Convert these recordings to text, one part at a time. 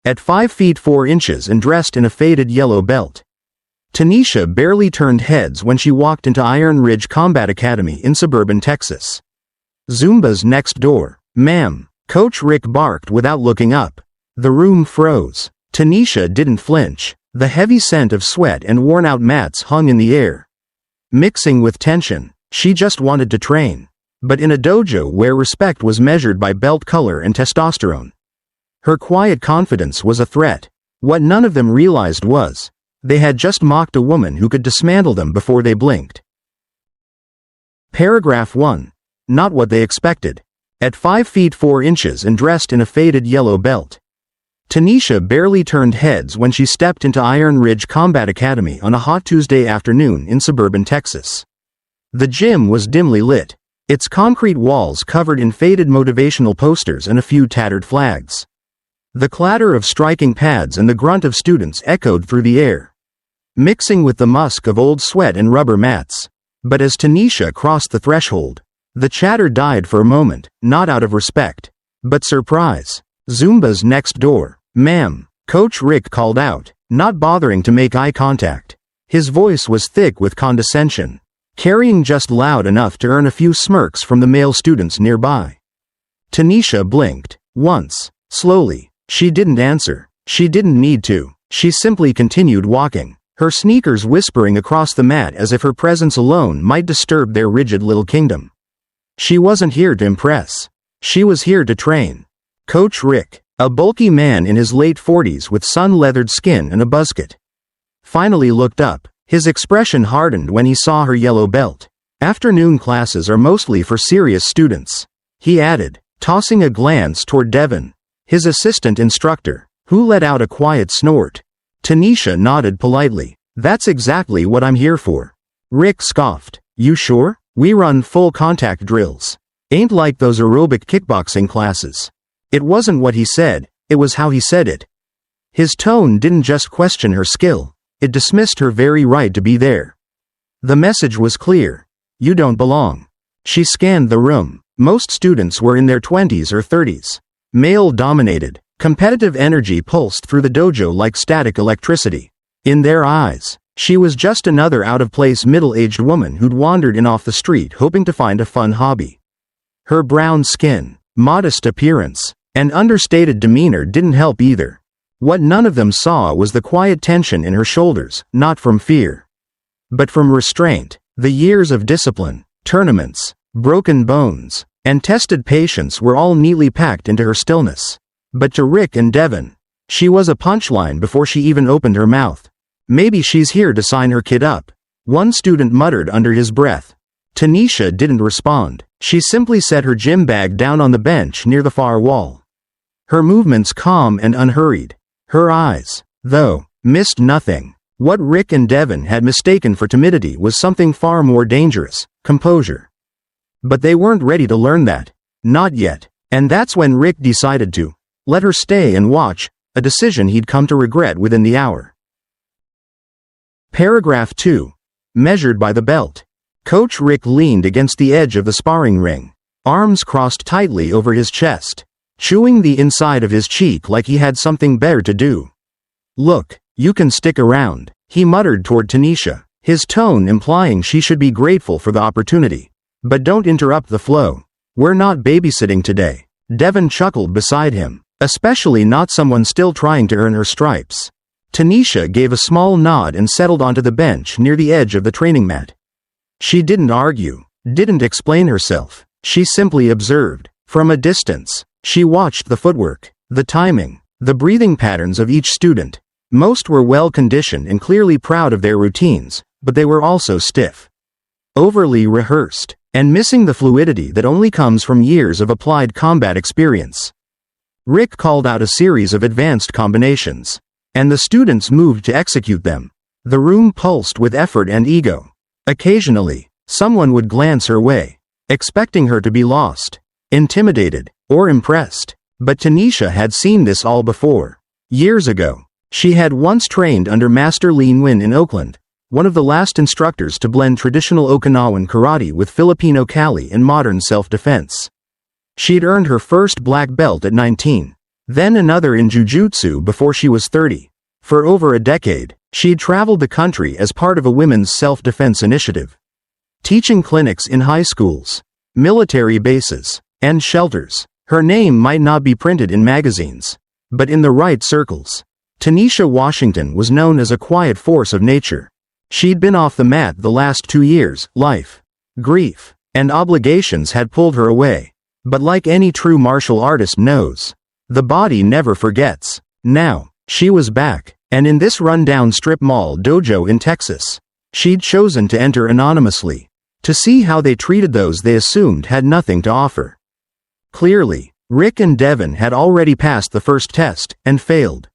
at 5 feet 4 inches and dressed in a faded yellow belt. Tanisha barely turned heads when she walked into Iron Ridge Combat Academy in suburban Texas. Zumba's next door. "Ma'am," Coach Rick barked without looking up. The room froze. Tanisha didn't flinch. The heavy scent of sweat and worn-out mats hung in the air, mixing with tension. She just wanted to train, but in a dojo where respect was measured by belt color and testosterone. Her quiet confidence was a threat. What none of them realized was, they had just mocked a woman who could dismantle them before they blinked. Paragraph 1. Not what they expected. At 5 feet 4 inches and dressed in a faded yellow belt. Tanisha barely turned heads when she stepped into Iron Ridge Combat Academy on a hot Tuesday afternoon in suburban Texas. The gym was dimly lit, its concrete walls covered in faded motivational posters and a few tattered flags. The clatter of striking pads and the grunt of students echoed through the air, mixing with the musk of old sweat and rubber mats. But as Tanisha crossed the threshold, the chatter died for a moment, not out of respect, but surprise. "Zumba's next door, ma'am," Coach Rick called out, not bothering to make eye contact. His voice was thick with condescension, carrying just loud enough to earn a few smirks from the male students nearby. Tanisha blinked once, slowly. She didn't answer. She didn't need to. She simply continued walking, her sneakers whispering across the mat as if her presence alone might disturb their rigid little kingdom. She wasn't here to impress. She was here to train. Coach Rick, a bulky man in his late 40s with sun-leathered skin and a buzzcut, finally looked up. His expression hardened when he saw her yellow belt. "Afternoon classes are mostly for serious students," he added, tossing a glance toward Devin, his assistant instructor, who let out a quiet snort. Tanisha nodded politely. "That's exactly what I'm here for." Rick scoffed. "You sure? We run full contact drills. Ain't like those aerobic kickboxing classes." It wasn't what he said, it was how he said it. His tone didn't just question her skill, it dismissed her very right to be there. The message was clear. You don't belong. She scanned the room. Most students were in their 20s or 30s. Male-dominated, competitive energy pulsed through the dojo like static electricity. In their eyes, she was just another out-of-place middle-aged woman who'd wandered in off the street hoping to find a fun hobby. Her brown skin, modest appearance, and understated demeanor didn't help either. What none of them saw was the quiet tension in her shoulders, not from fear, but from restraint. The years of discipline, tournaments, broken bones, and tested patience were all neatly packed into her stillness. But to Rick and Devin, she was a punchline before she even opened her mouth. "Maybe she's here to sign her kid up," one student muttered under his breath. Tanisha didn't respond. She simply set her gym bag down on the bench near the far wall. Her movements calm and unhurried. Her eyes, though, missed nothing. What Rick and Devin had mistaken for timidity was something far more dangerous: composure. But they weren't ready to learn that. Not yet. And that's when Rick decided to let her stay and watch, a decision he'd come to regret within the hour. Paragraph 2. Measured by the belt. Coach Rick leaned against the edge of the sparring ring, arms crossed tightly over his chest, chewing the inside of his cheek like he had something better to do. "Look, you can stick around," he muttered toward Tanisha, his tone implying she should be grateful for the opportunity. "But don't interrupt the flow. We're not babysitting today." Devin chuckled beside him, especially not someone still trying to earn her stripes. Tanisha gave a small nod and settled onto the bench near the edge of the training mat. She didn't argue, didn't explain herself. She simply observed. From a distance, she watched the footwork, the timing, the breathing patterns of each student. Most were well-conditioned and clearly proud of their routines, but they were also stiff, overly rehearsed, and missing the fluidity that only comes from years of applied combat experience. Rick called out a series of advanced combinations, and the students moved to execute them. The room pulsed with effort and ego. Occasionally, someone would glance her way, expecting her to be lost, intimidated, or impressed. But Tanisha had seen this all before. Years ago, she had once trained under Master Lee Nguyen in Oakland, one of the last instructors to blend traditional Okinawan karate with Filipino Kali and modern self-defense. She'd earned her first black belt at 19. Then another in jujutsu before she was 30. For over a decade, she'd traveled the country as part of a women's self-defense initiative, teaching clinics in high schools, military bases, and shelters. Her name might not be printed in magazines, but in the right circles, Tanisha Washington was known as a quiet force of nature. She'd been off the mat the last 2 years. Life, grief, and obligations had pulled her away. But like any true martial artist knows, the body never forgets. Now, she was back, and in this rundown strip mall dojo in Texas, she'd chosen to enter anonymously, to see how they treated those they assumed had nothing to offer. Clearly, Rick and Devin had already passed the first test, and failed.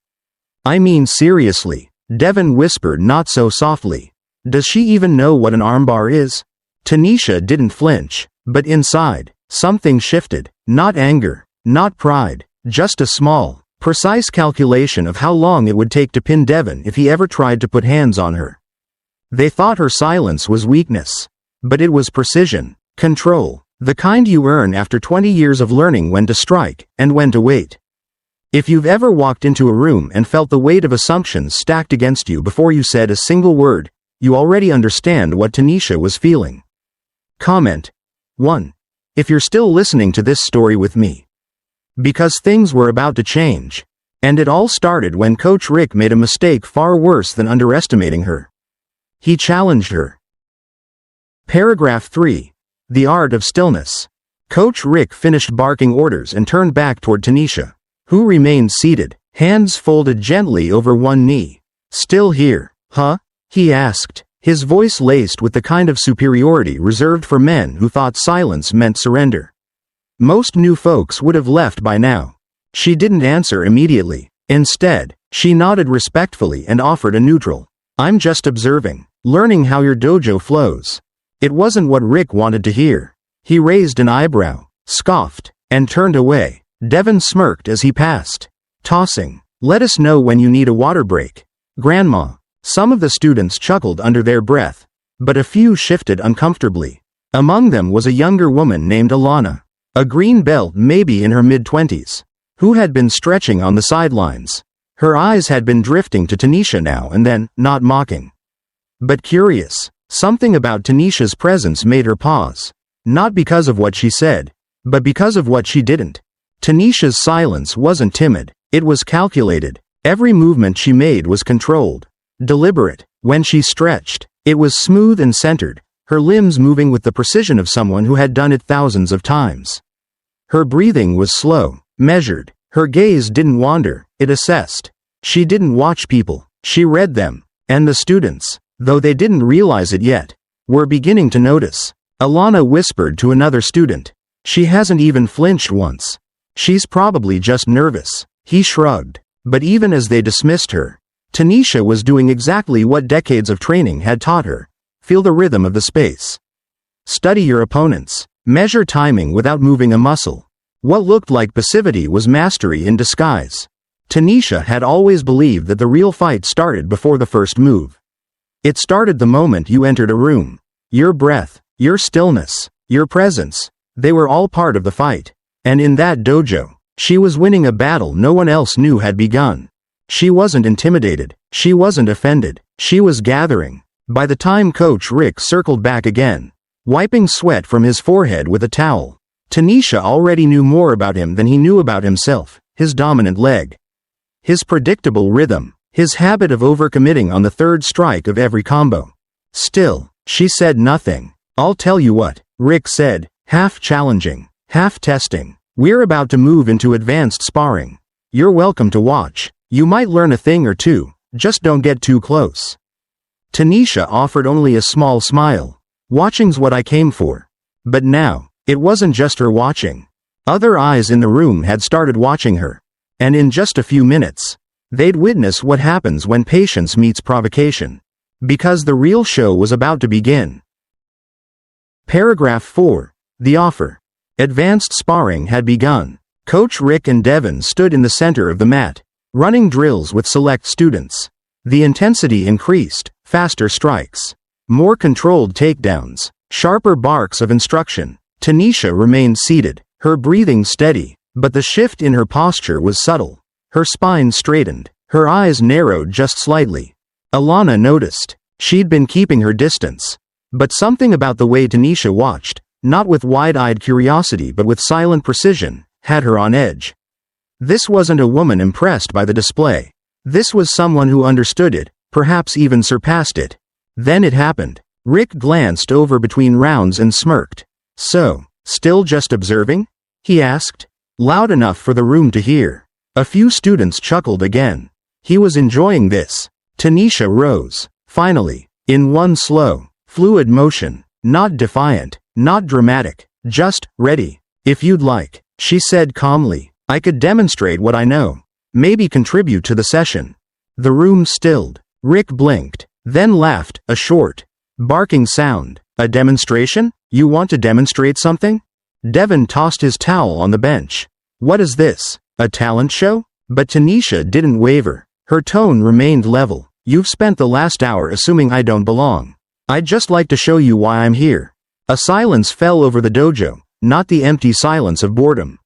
I mean seriously, Devin whispered not so softly. Does she even know what an armbar is? Tanisha didn't flinch, but inside, something shifted. Not anger, not pride, just a small, precise calculation of how long it would take to pin Devin if he ever tried to put hands on her. They thought her silence was weakness, but it was precision, control, the kind you earn after 20 years of learning when to strike, and when to wait. If you've ever walked into a room and felt the weight of assumptions stacked against you before you said a single word, you already understand what Tanisha was feeling. Comment 1. If you're still listening to this story with me. Because things were about to change. And it all started when Coach Rick made a mistake far worse than underestimating her. He challenged her. Paragraph 3. The Art of Stillness. Coach Rick finished barking orders and turned back toward Tanisha, who remained seated, hands folded gently over one knee. Still here, huh? He asked, his voice laced with the kind of superiority reserved for men who thought silence meant surrender. Most new folks would have left by now. She didn't answer immediately. Instead, she nodded respectfully and offered a neutral. I'm just observing, learning how your dojo flows. It wasn't what Rick wanted to hear. He raised an eyebrow, scoffed, and turned away. Devin smirked as he passed, tossing, "Let us know when you need a water break, Grandma." Some of the students chuckled under their breath, but a few shifted uncomfortably. Among them was a younger woman named Alana, a green belt maybe in her mid-20s, who had been stretching on the sidelines. Her eyes had been drifting to Tanisha now and then, not mocking, but curious. Something about Tanisha's presence made her pause, not because of what she said, but because of what she didn't. Tanisha's silence wasn't timid, it was calculated. Every movement she made was controlled, deliberate. When she stretched, it was smooth and centered, her limbs moving with the precision of someone who had done it thousands of times. Her breathing was slow, measured. Her gaze didn't wander, it assessed. She didn't watch people, she read them. And the students, though they didn't realize it yet, were beginning to notice. Alana whispered to another student. She hasn't even flinched once. She's probably just nervous. He shrugged. But even as they dismissed her, Tanisha was doing exactly what decades of training had taught her. Feel the rhythm of the space. Study your opponents. Measure timing without moving a muscle. What looked like passivity was mastery in disguise. Tanisha had always believed that the real fight started before the first move. It started the moment you entered a room. Your breath, your stillness, your presence, they were all part of the fight. And in that dojo, she was winning a battle no one else knew had begun. She wasn't intimidated, she wasn't offended, she was gathering. By the time Coach Rick circled back again, wiping sweat from his forehead with a towel, Tanisha already knew more about him than he knew about himself, his dominant leg, his predictable rhythm, his habit of overcommitting on the third strike of every combo. Still, she said nothing. I'll tell you what, Rick said, half challenging, half testing. We're about to move into advanced sparring. You're welcome to watch. You might learn a thing or two, just don't get too close. Tanisha offered only a small smile. Watching's what I came for. But now, it wasn't just her watching. Other eyes in the room had started watching her. And in just a few minutes, they'd witness what happens when patience meets provocation. Because the real show was about to begin. Paragraph 4. The offer. Advanced sparring had begun. Coach Rick and Devin stood in the center of the mat, running drills with select students. The intensity increased, faster strikes, more controlled takedowns, sharper barks of instruction. Tanisha remained seated, her breathing steady, But the shift in her posture was subtle. Her spine straightened. Her eyes narrowed just slightly. Alana noticed. She'd been keeping her distance. But something about the way Tanisha watched, not with wide-eyed curiosity but with silent precision, had her on edge. This wasn't a woman impressed by the display. This was someone who understood it, perhaps even surpassed it. Then it happened. Rick glanced over between rounds and smirked. "So, still just observing?" he asked. Loud enough for the room to hear. A few students chuckled again. He was enjoying this. Tanisha rose. Finally, in one slow, fluid motion, not defiant, not dramatic, just, "Ready. If you'd like," she said calmly. "I could demonstrate what I know. Maybe contribute to the session." The room stilled. Rick blinked, then laughed, a short, barking sound. "A demonstration? You want to demonstrate something?" Devin tossed his towel on the bench. "What is this? A talent show?" But Tanisha didn't waver. Her tone remained level. "You've spent the last hour assuming I don't belong. I'd just like to show you why I'm here." A silence fell over the dojo, not the empty silence of boredom,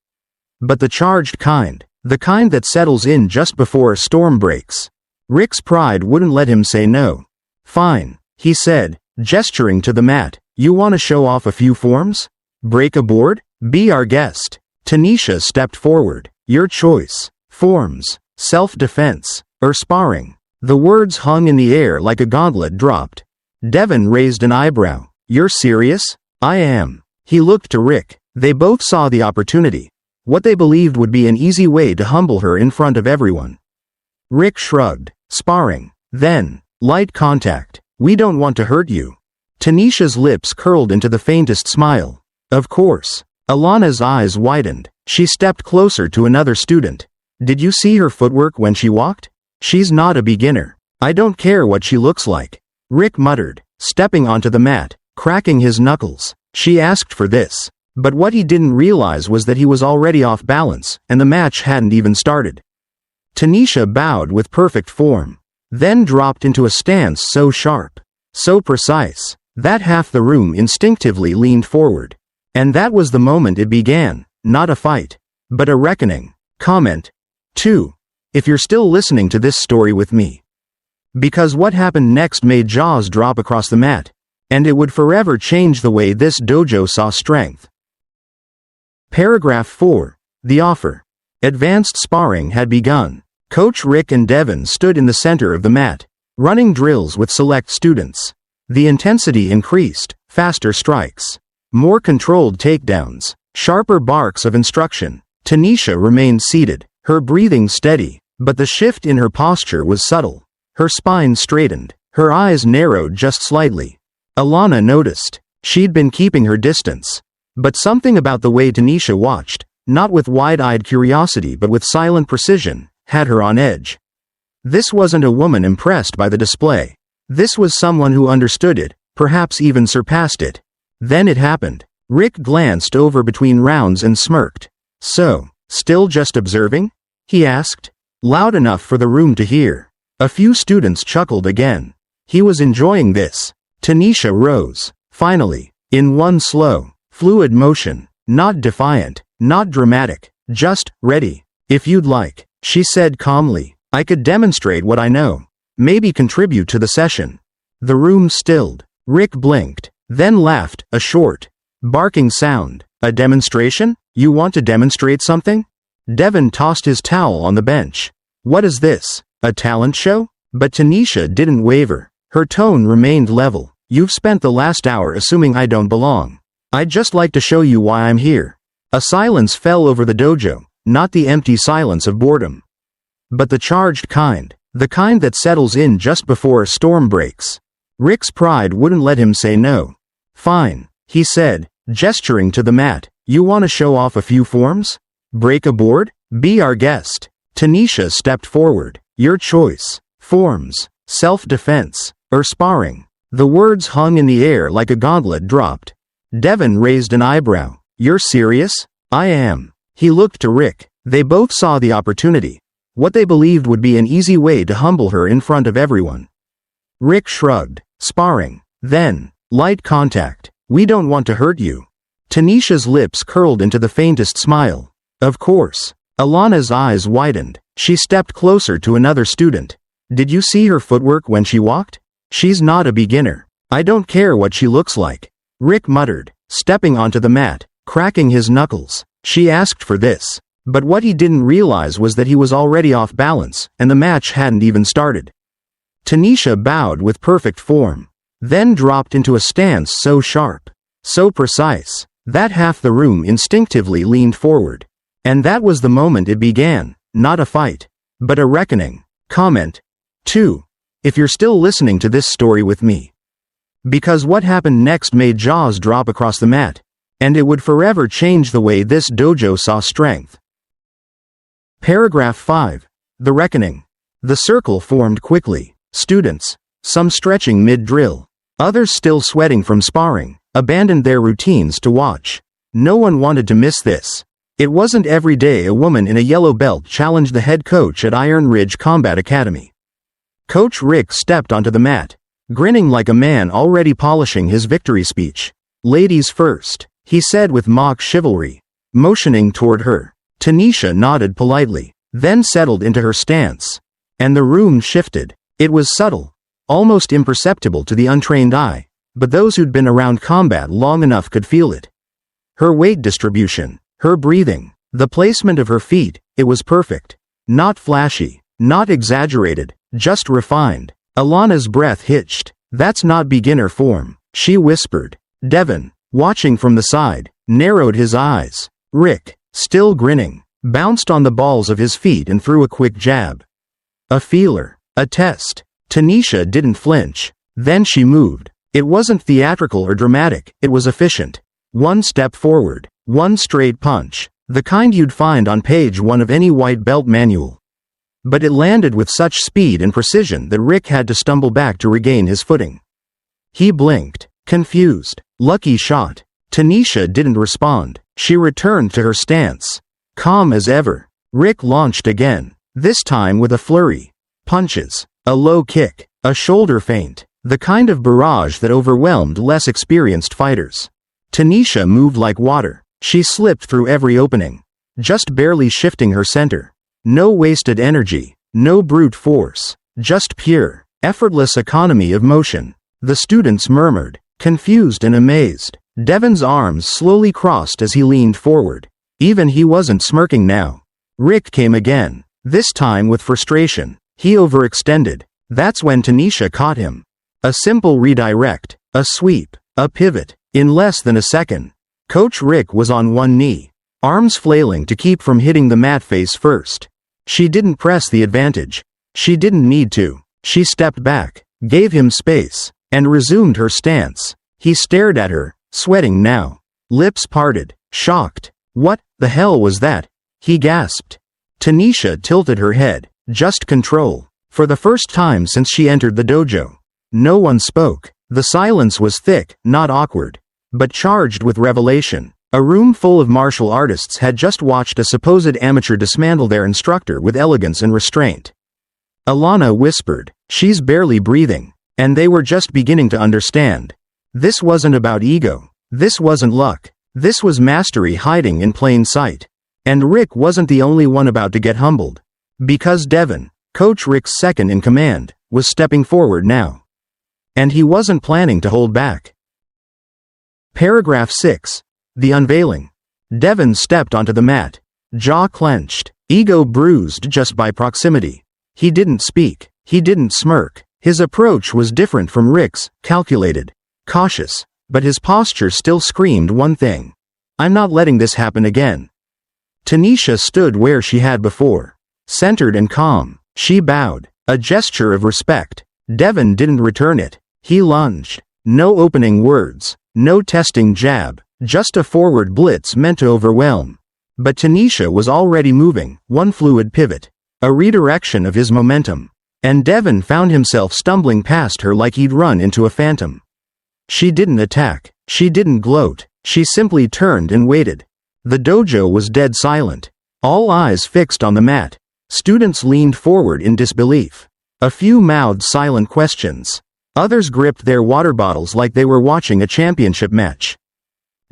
but the charged kind, the kind that settles in just before a storm breaks. Rick's pride wouldn't let him say no. "Fine," he said, gesturing to the mat. "You want to show off a few forms? Break a board? Be our guest." Tanisha stepped forward. "Your choice. Forms, self-defense, or sparring." The words hung in the air like a gauntlet dropped. Devin raised an eyebrow. "You're serious?" "I am." He looked to Rick. They both saw the opportunity. What they believed would be an easy way to humble her in front of everyone. Rick shrugged. "Sparring. Then, light contact. We don't want to hurt you." Tanisha's lips curled into the faintest smile. "Of course." Alana's eyes widened. She stepped closer to another student. "Did you see her footwork when she walked? She's not a beginner. I don't care what she looks like." Rick muttered, stepping onto the mat, cracking his knuckles. She asked for this. But what he didn't realize was that he was already off balance, and the match hadn't even started. Tanisha bowed with perfect form, then dropped into a stance so sharp, so precise, that half the room instinctively leaned forward. And that was the moment it began, not a fight, but a reckoning. Comment 2. If you're still listening to this story with me. Because what happened next made jaws drop across the mat, and it would forever change the way this dojo saw strength. Paragraph 4. The offer. Advanced sparring had begun. Coach Rick and Devin stood in the center of the mat, running drills with select students. The intensity increased, faster strikes, more controlled takedowns, sharper barks of instruction. Tanisha remained seated, her breathing steady, but the shift in her posture was subtle. Her spine straightened, her eyes narrowed just slightly. Alana noticed. She'd been keeping her distance. But something about the way Tanisha watched, not with wide-eyed curiosity but with silent precision, had her on edge. This wasn't a woman impressed by the display. This was someone who understood it, perhaps even surpassed it. Then it happened. Rick glanced over between rounds and smirked. "So, still just observing?" he asked. Loud enough for the room to hear. A few students chuckled again. He was enjoying this. Tanisha rose. Finally, in one slow, fluid motion, not defiant, not dramatic, just, "Ready. If you'd like," she said calmly. "I could demonstrate what I know. Maybe contribute to the session." The room stilled. Rick blinked, then laughed, a short, barking sound. "A demonstration? You want to demonstrate something?" Devin tossed his towel on the bench. "What is this? A talent show?" But Tanisha didn't waver. Her tone remained level. "You've spent the last hour assuming I don't belong. I'd just like to show you why I'm here." A silence fell over the dojo, not the empty silence of boredom, but the charged kind, the kind that settles in just before a storm breaks. Rick's pride wouldn't let him say no. "Fine," he said, gesturing to the mat. "You want to show off a few forms? Break a board? Be our guest." Tanisha stepped forward. "Your choice. Forms, self-defense, or sparring." The words hung in the air like a gauntlet dropped. Devin raised an eyebrow. "You're serious?" "I am." He looked to Rick. They both saw the opportunity. What they believed would be an easy way to humble her in front of everyone. Rick shrugged. "Sparring. Then, light contact. We don't want to hurt you." Tanisha's lips curled into the faintest smile. Of course. Alana's eyes widened. She stepped closer to another student. Did you see her footwork when she walked? She's not a beginner. I don't care what she looks like. Rick muttered, stepping onto the mat, cracking his knuckles. She asked for this. But what he didn't realize was that he was already off balance, and the match hadn't even started. Tanisha bowed with perfect form, then dropped into a stance so sharp, so precise, that half the room instinctively leaned forward. And that was the moment it began, not a fight, but a reckoning. Comment 2. If you're still listening to this story with me. Because what happened next made jaws drop across the mat, and it would forever change the way this dojo saw strength. Paragraph 5. The Reckoning. The circle formed quickly. Students, some stretching mid-drill, others still sweating from sparring, abandoned their routines to watch. No one wanted to miss this. It wasn't every day a woman in a yellow belt challenged the head coach at Iron Ridge Combat Academy. Coach Rick stepped onto the mat, grinning like a man already polishing his victory speech. "Ladies first," he said with mock chivalry, motioning toward her. Tanisha nodded politely, then settled into her stance. And the room shifted. It was subtle, almost imperceptible to the untrained eye, but those who'd been around combat long enough could feel it. Her weight distribution, her breathing, the placement of her feet, it was perfect. Not flashy, not exaggerated, just refined. Alana's breath hitched. "That's not beginner form," she whispered. Devin, watching from the side, narrowed his eyes. Rick, still grinning, bounced on the balls of his feet and threw a quick jab. A feeler, a test. Tanisha didn't flinch. Then she moved. It wasn't theatrical or dramatic, it was efficient. One step forward, one straight punch, the kind you'd find on page 1 of any white belt manual. But it landed with such speed and precision that Rick had to stumble back to regain his footing. He blinked, confused. Lucky shot. Tanisha didn't respond. She returned to her stance. Calm as ever. Rick launched again, this time with a flurry. Punches, a low kick, a shoulder feint, the kind of barrage that overwhelmed less experienced fighters. Tanisha moved like water. She slipped through every opening, just barely shifting her center. No wasted energy, no brute force, just pure, effortless economy of motion. The students murmured, confused and amazed. Devin's arms slowly crossed as he leaned forward. Even he wasn't smirking now. Rick came again, this time with frustration. He overextended. That's when Tanisha caught him. A simple redirect, a sweep, a pivot. In less than a second, Coach Rick was on one knee, arms flailing to keep from hitting the mat face first. She didn't press the advantage. She didn't need to. She stepped back, gave him space, and resumed her stance. He stared at her, sweating now, lips parted, shocked. What the hell was that? He gasped. Tanisha tilted her head. Just control. For the first time since she entered the dojo. No one spoke. The silence was thick, not awkward, but charged with revelation. A room full of martial artists had just watched a supposed amateur dismantle their instructor with elegance and restraint. Alana whispered, "She's barely breathing," and they were just beginning to understand. This wasn't about ego. This wasn't luck. This was mastery hiding in plain sight. And Rick wasn't the only one about to get humbled. Because Devin, Coach Rick's second in command, was stepping forward now. And he wasn't planning to hold back. Paragraph 6. The Unveiling. Devin stepped onto the mat, jaw clenched, ego bruised just by proximity. He didn't speak. He didn't smirk. His approach was different from Rick's, calculated, cautious, but his posture still screamed one thing. "I'm not letting this happen again." Tanisha stood where she had before, centered and calm. She bowed, a gesture of respect. Devin didn't return it. He lunged. No opening words, no testing jab, just a forward blitz meant to overwhelm. But Tanisha was already moving, one fluid pivot, a redirection of his momentum. And Devin found himself stumbling past her like he'd run into a phantom. She didn't attack. She didn't gloat. She simply turned and waited. The dojo was dead silent. All eyes fixed on the mat. Students leaned forward in disbelief. A few mouthed silent questions. Others gripped their water bottles like they were watching a championship match.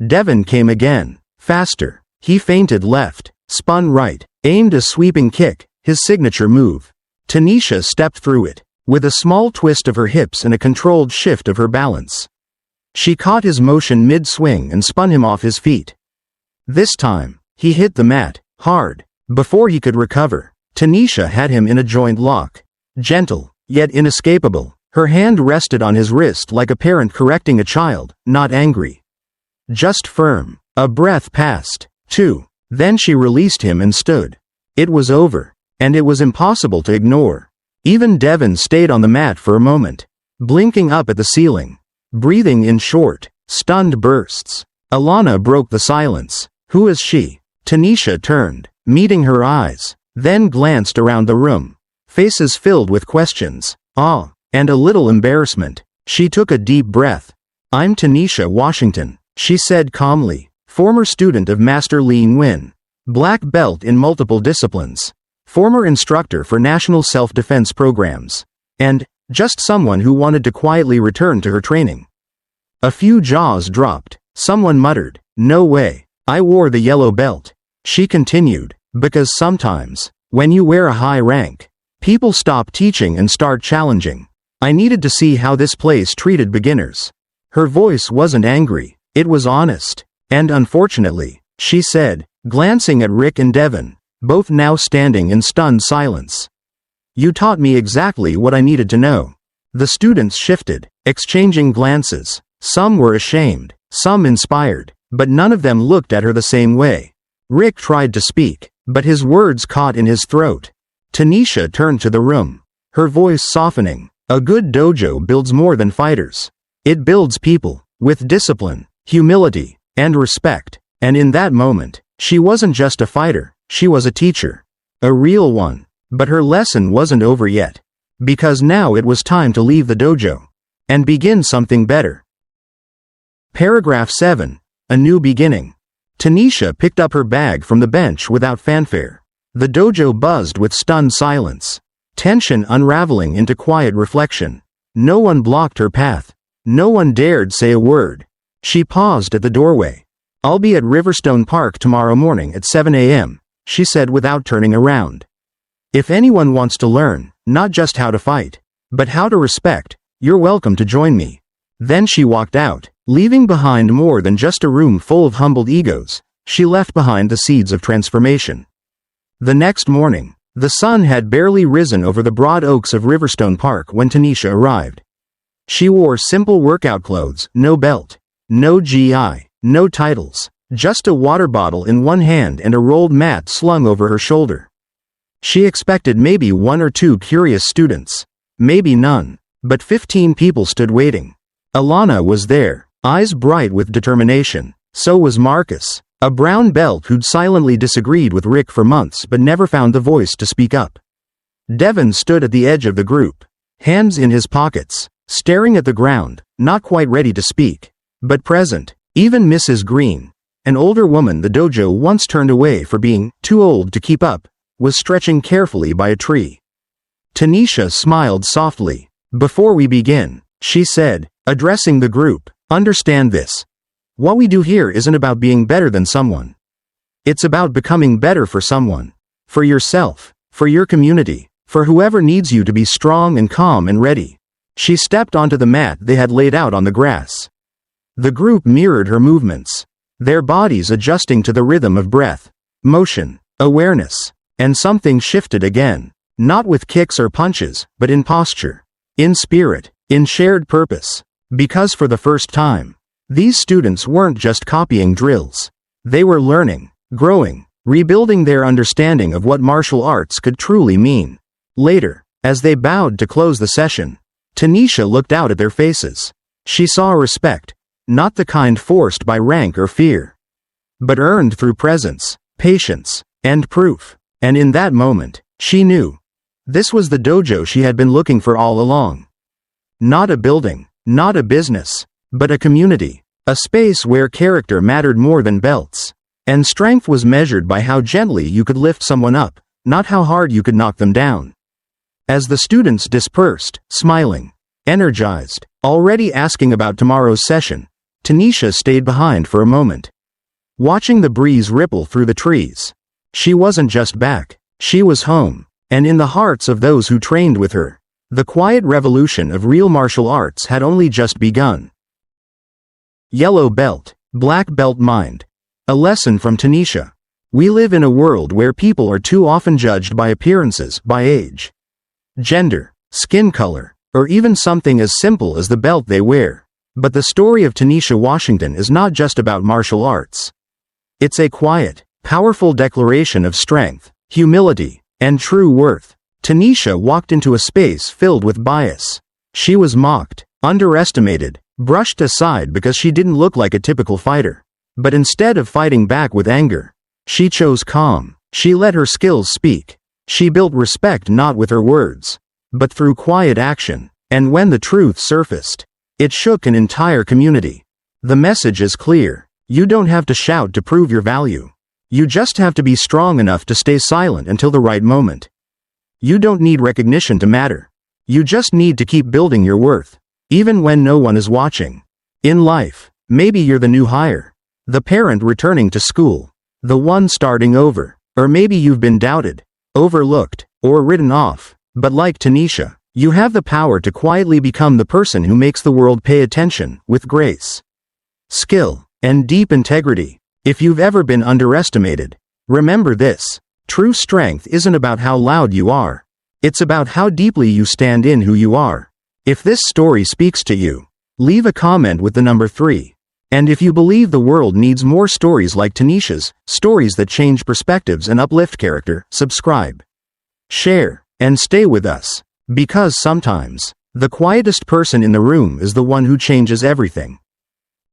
Devin came again, faster. He feinted left, spun right, aimed a sweeping kick, his signature move. Tanisha stepped through it, with a small twist of her hips and a controlled shift of her balance. She caught his motion mid-swing and spun him off his feet. This time, he hit the mat, hard. Before he could recover, Tanisha had him in a joint lock. Gentle, yet inescapable, her hand rested on his wrist like a parent correcting a child, not angry. Just firm. A breath passed, two. Then she released him and stood. It was over, and it was impossible to ignore. Even Devon stayed on the mat for a moment, blinking up at the ceiling, breathing in short, stunned bursts. Alana broke the silence. Who is she? Tanisha turned, meeting her eyes, then glanced around the room. Faces filled with questions, awe, and a little embarrassment. She took a deep breath. I'm Tanisha Washington, she said calmly, former student of Master Lean Win, black belt in multiple disciplines, former instructor for national self-defense programs, and just someone who wanted to quietly return to her training. A few jaws dropped. Someone muttered, "No way. I wore the yellow belt." She continued, "Because sometimes, when you wear a high rank, people stop teaching and start challenging. I needed to see how this place treated beginners." Her voice wasn't angry, it was honest. "And unfortunately," she said, glancing at Rick and Devon, both now standing in stunned silence, "you taught me exactly what I needed to know." The students shifted, exchanging glances. Some were ashamed, some inspired, but none of them looked at her the same way. Rick tried to speak, but his words caught in his throat. Tanisha turned to the room, her voice softening. "A good dojo builds more than fighters. It builds people, with discipline, humility, and respect." And in that moment, she wasn't just a fighter, she was a teacher. A real one. But her lesson wasn't over yet. Because now it was time to leave the dojo and begin something better. Paragraph 7. A new beginning. Tanisha picked up her bag from the bench without fanfare. The dojo buzzed with stunned silence, tension unraveling into quiet reflection. No one blocked her path. No one dared say a word. She paused at the doorway. "I'll be at Riverstone Park tomorrow morning at 7 a.m., she said without turning around. "If anyone wants to learn, not just how to fight, but how to respect, you're welcome to join me." Then she walked out, leaving behind more than just a room full of humbled egos. She left behind the seeds of transformation. The next morning, the sun had barely risen over the broad oaks of Riverstone Park when Tanisha arrived. She wore simple workout clothes, no belt, no GI, no titles, just a water bottle in one hand and a rolled mat slung over her shoulder. She expected maybe one or two curious students, maybe none, but 15 people stood waiting. Alana was there, eyes bright with determination. So was Marcus, a brown belt who'd silently disagreed with Rick for months but never found the voice to speak up. Devon stood at the edge of the group, hands in his pockets, staring at the ground, not quite ready to speak, but present. Even Mrs. Green, an older woman the dojo once turned away for being too old to keep up, was stretching carefully by a tree. Tanisha smiled softly. "Before we begin," she said, addressing the group, "understand this. What we do here isn't about being better than someone. It's about becoming better for someone. For yourself, for your community, for whoever needs you to be strong and calm and ready." She stepped onto the mat they had laid out on the grass. The group mirrored her movements, their bodies adjusting to the rhythm of breath, motion, awareness, and something shifted again, not with kicks or punches, but in posture, in spirit, in shared purpose. Because for the first time, these students weren't just copying drills. They were learning, growing, rebuilding their understanding of what martial arts could truly mean. Later, as they bowed to close the session, Tanisha looked out at their faces. She saw respect, not the kind forced by rank or fear, but earned through presence, patience, and proof. And in that moment, she knew. This was the dojo she had been looking for all along. Not a building, not a business, but a community, a space where character mattered more than belts, and strength was measured by how gently you could lift someone up, not how hard you could knock them down. As the students dispersed, smiling, energized, already asking about tomorrow's session, Tanisha stayed behind for a moment. Watching the breeze ripple through the trees, She wasn't just back, she was home, and in the hearts of those who trained with her. The quiet revolution of real martial arts had only just begun. Yellow belt, black belt mind. A lesson from Tanisha. We live in a world where people are too often judged by appearances, by age, gender, skin color, or even something as simple as the belt they wear. But the story of Tanisha Washington is not just about martial arts. It's a quiet, powerful declaration of strength, humility, and true worth. Tanisha walked into a space filled with bias. She was mocked, underestimated, brushed aside because she didn't look like a typical fighter. But instead of fighting back with anger, she chose calm. She let her skills speak. She built respect not with her words, but through quiet action. And when the truth surfaced, it shook an entire community. The message is clear. You don't have to shout to prove your value. You just have to be strong enough to stay silent until the right moment. You don't need recognition to matter. You just need to keep building your worth, even when no one is watching. In life, maybe you're the new hire, the parent returning to school, the one starting over, or maybe you've been doubted, overlooked, or written off. But like Tanisha, you have the power to quietly become the person who makes the world pay attention, with grace, skill, and deep integrity. If you've ever been underestimated, remember this. True strength isn't about how loud you are. It's about how deeply you stand in who you are. If this story speaks to you, leave a comment with the number 3. And if you believe the world needs more stories like Tanisha's, stories that change perspectives and uplift character, subscribe, share, and stay with us. Because sometimes, the quietest person in the room is the one who changes everything.